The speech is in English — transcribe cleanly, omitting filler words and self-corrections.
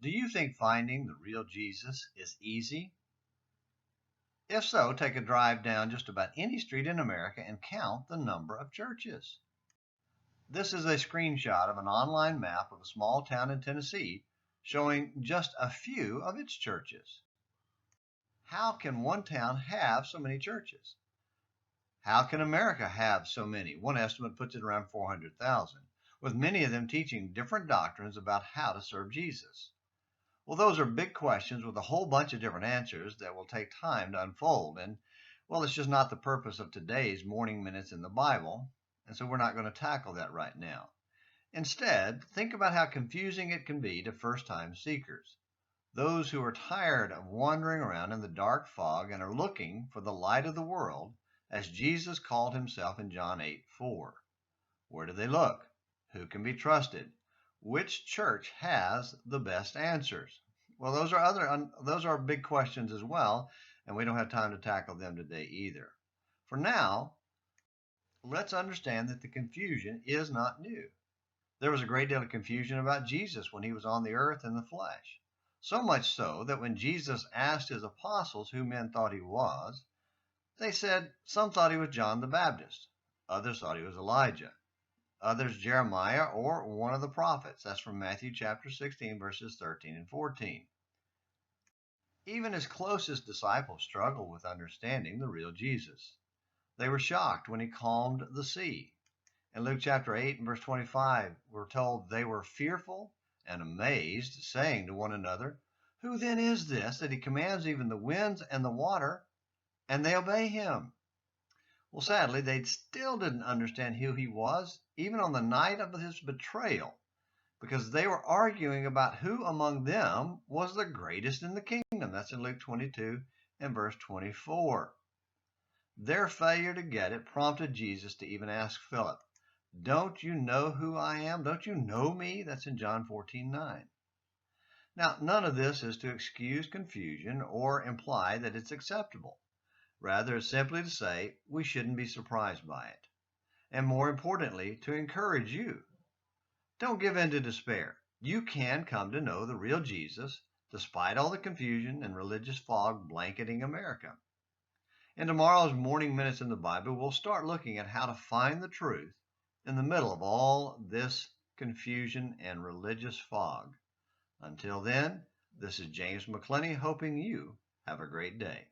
Do you think finding the real Jesus is easy? If so, take a drive down just about any street in America and count the number of churches. This is a screenshot of an online map of a small town in Tennessee showing just a few of its churches. How can one town have so many churches? How can America have so many? One estimate puts it around 400,000, with many of them teaching different doctrines about how to serve Jesus. Well, those are big questions with a whole bunch of different answers that will take time to unfold. And, well, it's just not the purpose of today's Morning Minutes in the Bible, and so we're not going to tackle that right now. Instead, think about how confusing it can be to first-time seekers, those who are tired of wandering around in the dark fog and are looking for the light of the world, as Jesus called himself in John 8:4. Where do they look? Who can be trusted? Which church has the best answers? Well, those are big questions as well, and we don't have time to tackle them today either. For now, let's understand that the confusion is not new. There was a great deal of confusion about Jesus when he was on the earth in the flesh. So much so that when Jesus asked his apostles who men thought he was, they said some thought he was John the Baptist, others thought he was Elijah, others Jeremiah or one of the prophets. That's from Matthew chapter 16, verses 13 and 14. Even his closest disciples struggled with understanding the real Jesus. They were shocked when he calmed the sea. In Luke chapter 8 and verse 25, we're told they were fearful and amazed, saying to one another, "Who then is this that he commands even the winds and the water, and they obey him?" Well, sadly, they still didn't understand who he was, even on the night of his betrayal, because they were arguing about who among them was the greatest in the kingdom. That's in Luke 22 and verse 24. Their failure to get it prompted Jesus to even ask Phillip, "Don't you know who I am? Don't you know me?" That's in John 14:9. Now, none of this is to excuse confusion or imply that it's acceptable. Rather, it's simply to say we shouldn't be surprised by it. And more importantly, to encourage you. Don't give in to despair. You can come to know the real Jesus despite all the confusion and religious fog blanketing America. In tomorrow's Morning Minutes in the Bible, we'll start looking at how to find the truth in the middle of all this confusion and religious fog. Until then, this is James McClenny hoping you have a great day.